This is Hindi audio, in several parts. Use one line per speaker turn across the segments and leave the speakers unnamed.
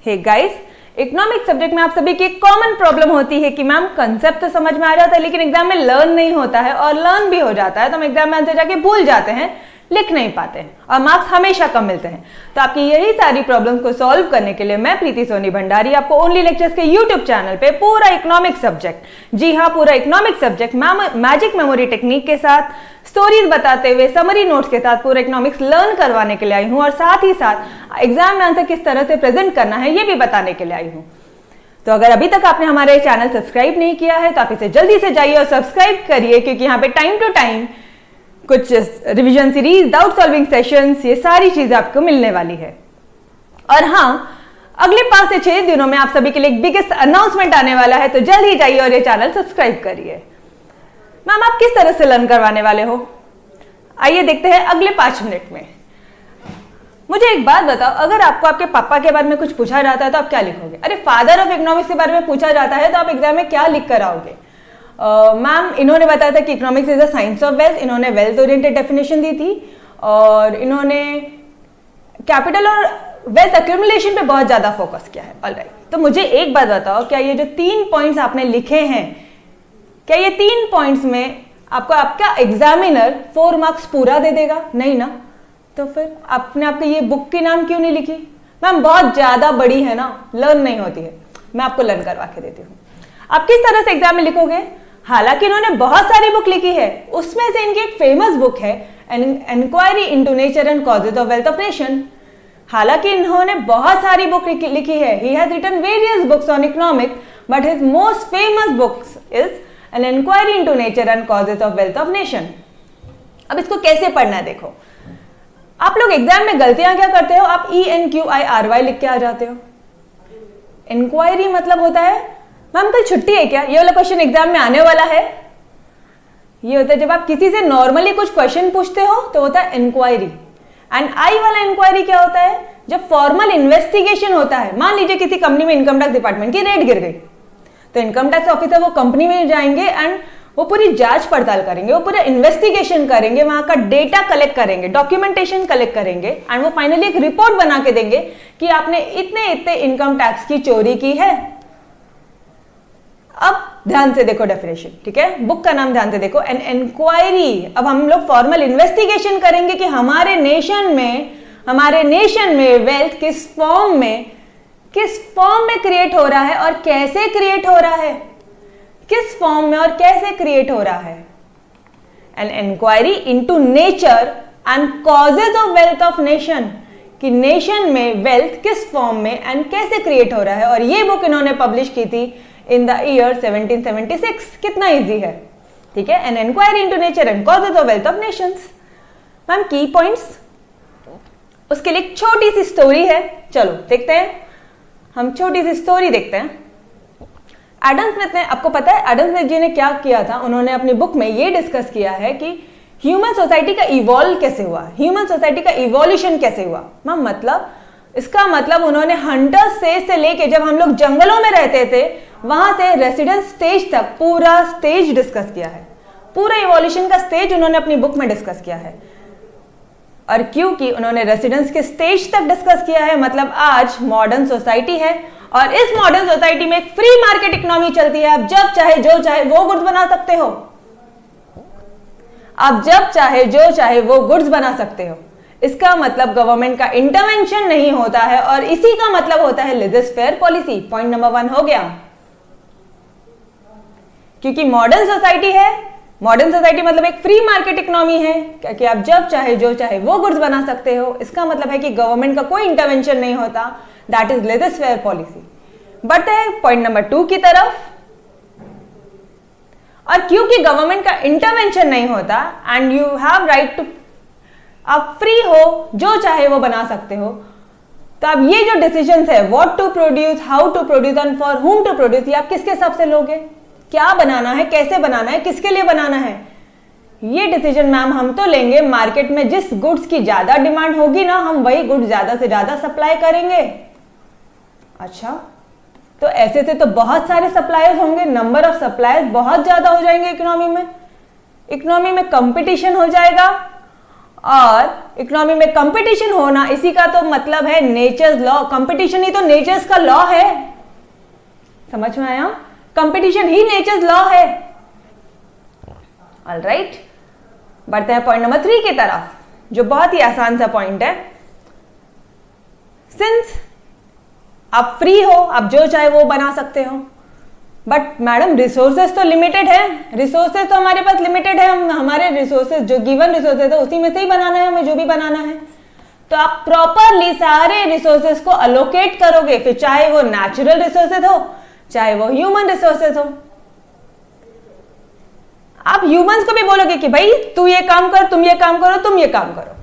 हे गाइस, इकोनॉमिक सब्जेक्ट में आप सभी की एक कॉमन प्रॉब्लम होती है कि मैम कंसेप्ट तो समझ में आ जाता है लेकिन एग्जाम में लर्न नहीं होता है, और लर्न भी हो जाता है तो हम एग्जाम में आंसर जाके भूल जाते हैं, लिख नहीं पाते हैं और मार्क्स हमेशा कम मिलते हैं। तो आपकी यही सारी प्रॉब्लम्स को सॉल्व करने के लिए मैं प्रीति सोनी भंडारी आपको ओनली लेक्चर्स के यूट्यूब चैनल पे पूरा इकोनॉमिक सब्जेक्ट, जी हाँ पूरा economic subject magic memory technique के साथ, स्टोरीज बताते हुए, समरी नोट्स के साथ पूरा इकोनॉमिक्स लर्न करवाने के लिए आई हूँ, और साथ ही साथ एग्जाम में आंसर किस तरह से प्रेजेंट करना है ये भी बताने के लिए आई हूँ। तो अगर अभी तक आपने हमारा चैनल सब्सक्राइब नहीं किया है तो आप इसे जल्दी से जाइए और सब्सक्राइब करिए, क्योंकि यहाँ पे टाइम टू टाइम कुछ revision series, doubt solving sessions, ये सारी चीजें आपको मिलने वाली है। और हाँ, अगले 5 से 6 दिनों में आप सभी के लिए एक बिगेस्ट अनाउंसमेंट आने वाला है, तो जल्द ही जाइए और ये चैनल सब्सक्राइब करिए। मैम आप किस तरह से लर्न करवाने वाले हो, आइए देखते हैं अगले 5 मिनट में। मुझे एक बात बताओ, अगर आपको आपके पापा के बारे में कुछ पूछा जाता है तो आप क्या लिखोगे? अरे फादर ऑफ इकोनॉमिक्स के बारे में पूछा जाता है तो आप एग्जाम में क्या लिख कर आओगे? मैम इन्होंने बताया था कि economics is the science of wealth, इन्होंने वेल्थ ओरिएंटेड डेफिनेशन दी थी, और इन्होंने कैपिटल और वेल्थ एक्यूमुलेशन पे बहुत ज्यादा फोकस किया है। ऑलराइट, तो मुझे एक बात बताओ, क्या ये जो 3 पॉइंट्स आपने लिखे हैं, क्या ये 3 पॉइंट्स में आपको आपका एग्जामिनर 4 मार्क्स पूरा दे देगा? नहीं ना। तो फिर आपने आपके ये बुक के नाम क्यों नहीं लिखी? मैम बहुत ज्यादा बड़ी है ना, लर्न नहीं होती है। मैं आपको लर्न करवा के देती हूँ। आप किस तरह से एग्जाम में लिखोगे? हालांकि इन्होंने बहुत सारी बुक लिखी है, उसमें से इनकी एक फेमस बुक है inquiry into nature and causes of wealth of nation. हालांकि इन्होंने बहुत सारी बुक लिखी है, he has written various books on economics, but his most famous books is an inquiry into nature and causes of wealth of nation. अब इसको कैसे पढ़ना है देखो। आप लोग एग्जाम में गलतियां क्या करते हो? आप ENQIRY लिख के आ जाते हो। इंक्वायरी मतलब होता है, मैम कल छुट्टी है क्या? ये वाला क्वेश्चन एग्जाम में आने वाला है। ये होता है जब आप किसी से नॉर्मली कुछ क्वेश्चन पूछते हो तो होता है इंक्वायरी। एंड आई वाला इंक्वायरी क्या होता है? जब फॉर्मल इन्वेस्टिगेशन होता है। मान लीजिए किसी कंपनी में इनकम टैक्स डिपार्टमेंट की रेड गिर गई, तो इनकम टैक्स ऑफिसर वो कंपनी में जाएंगे एंड वो पूरी जांच पड़ताल करेंगे, वो पूरा इन्वेस्टिगेशन करेंगे, वहां का डेटा कलेक्ट करेंगे, डॉक्यूमेंटेशन कलेक्ट करेंगे, एंड वो फाइनली एक रिपोर्ट बना के देंगे कि आपने इतने इनकम टैक्स की चोरी की है। अब ध्यान से देखो डेफिनेशन, ठीक है, बुक का नाम ध्यान से देखो, एन इंक्वायरी। अब हम लोग फॉर्मल इन्वेस्टिगेशन करेंगे कि हमारे नेशन में वेल्थ किस फॉर्म में क्रिएट हो रहा है और कैसे क्रिएट हो रहा है, किस फॉर्म में और कैसे क्रिएट हो रहा है। An inquiry into nature and causes of wealth of nation, कि नेशन में वेल्थ किस फॉर्म में एंड कैसे क्रिएट हो रहा है। और ये बुक इन्होंने पब्लिश की थी इन द ईयर 1776। कितना इजी है, ठीक है। An inquiry into nature and causes of wealth of nations. Ma'am की पॉइंट्स, उसके लिए एक छोटी सी स्टोरी है, चलो देखते हैं। हम छोटी सी स्टोरी देखते हैं। एडम स्मिथ ने, आपको पता है एडम स्मिथ जी ने क्या किया था? उन्होंने अपनी बुक में ये डिस्कस किया है कि ह्यूमन सोसाइटी का इवॉल्व कैसे हुआ, ह्यूमन सोसाइटी का इवोल्यूशन कैसे हुआ। मैम मतलब, इसका मतलब उन्होंने हंटर स्टेज से लेके जब हम लोग जंगलों में रहते थे वहां से रेसिडेंस स्टेज तक पूरा स्टेज डिस्कस किया है, पूरा इवोल्यूशन का स्टेज उन्होंने अपनी बुक में डिस्कस किया है। और क्योंकि उन्होंने रेसिडेंस के स्टेज तक डिस्कस किया है, मतलब आज मॉडर्न सोसाइटी है, और इस मॉडर्न सोसाइटी में एक फ्री मार्केट इकोनॉमी चलती है। आप जब चाहे जो चाहे वो गुड्स बना सकते हो, आप जब चाहे जो चाहे वो गुड्स बना सकते हो। इसका मतलब गवर्नमेंट का इंटरवेंशन नहीं होता है, और इसी का मतलब होता है laser fair policy. Point number 1 हो गया। क्योंकि मॉडर्न सोसाइटी है, मॉडर्न सोसाइटी मतलब एक फ्री मार्केट इकोनॉमी है, क्योंकि आप जब चाहे जो चाहे वो गुड्स बना सकते हो। इसका मतलब है कि गवर्नमेंट का कोई इंटरवेंशन नहीं होता, that is laser fair policy. बढ़ते हैं पॉइंट नंबर 2 की तरफ। और क्योंकि गवर्नमेंट का इंटरवेंशन नहीं होता and you have right to, आप फ्री हो, जो चाहे वो बना सकते हो, तो आप ये जो डिसीजंस है, what to produce, how to produce and for whom to produce, ये आप किसके हिसाब से लोगे? क्या बनाना है, कैसे बनाना है, किसके लिए बनाना है, ये डिसीजन मैम हम तो लेंगे मार्केट में जिस गुड्स की ज्यादा डिमांड होगी ना, हम वही गुड्स ज्यादा से ज्यादा सप्लाई करेंगे। अच्छा, तो ऐसे से तो बहुत सारे सप्लायर्स होंगे, नंबर ऑफ सप्लायर्स बहुत ज्यादा हो जाएंगे इकोनॉमी में कंपटीशन हो जाएगा, और इकोनॉमी में कंपटीशन होना, इसी का तो मतलब है नेचर्स लॉ। कंपटीशन ही तो नेचर्स का लॉ है, समझ में आया? कंपटीशन ही नेचर्स लॉ है। ऑलराइट, बढ़ते हैं पॉइंट नंबर 3 की तरफ, जो बहुत ही आसान सा पॉइंट है। सिंस आप फ्री हो, आप जो चाहे वो बना सकते हो, बट मैडम रिसोर्सेज तो लिमिटेड है, रिसोर्सेज तो हमारे पास लिमिटेड है, हम हमारे रिसोर्सेज जो गिवन रिसोर्सेज है उसी में से ही बनाना है हमें, जो भी बनाना है। तो आप प्रॉपरली सारे रिसोर्सेज को अलोकेट करोगे, फिर चाहे वो नेचुरल रिसोर्सेज हो चाहे वो ह्यूमन रिसोर्सेज हो। आप ह्यूमंस को भी बोलोगे कि भाई तू ये काम कर, तुम ये काम करो, तुम ये काम करो।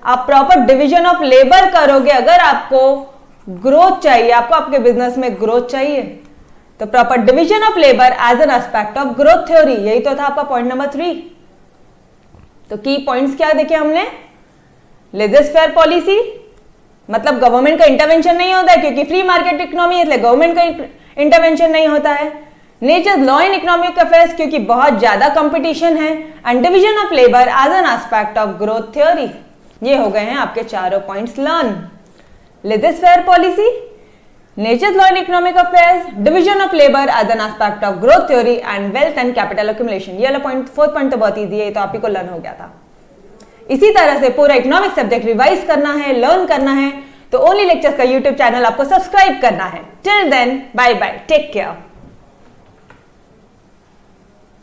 आप प्रॉपर डिवीजन ऑफ लेबर करोगे। अगर आपको ग्रोथ चाहिए, आपको आपके बिजनेस में ग्रोथ चाहिए, तो proper division of labour as an aspect of growth theory, यही तो था आपका पॉइंट नंबर 3। तो की पॉइंट्स क्या देखे हमने? लेजर फेयर पॉलिसी, मतलब गवर्नमेंट का इंटरवेंशन नहीं होता है, क्योंकि फ्री मार्केट इकोनॉमी है इसलिए गवर्नमेंट का इंटरवेंशन नहीं होता है। Nature's law in economic affairs, क्योंकि बहुत ज्यादा कंपटीशन है। And division of labour as an aspect of growth theory. ये हो गए हैं आपके चारों points learn. Laissez faire policy, nature's law in economic affairs, division of labour as an aspect of growth theory and wealth and capital accumulation. ये वाला पॉइंट 4th पॉइंट तो बहुत ईजी है, तो आप ही को लर्न हो गया था। इसी तरह से पूरा इकोनॉमिक सब्जेक्ट रिवाइज करना है, लर्न करना है, तो ओनली लेक्चर्स का यूट्यूब चैनल आपको सब्सक्राइब करना है। Till then bye bye, take care.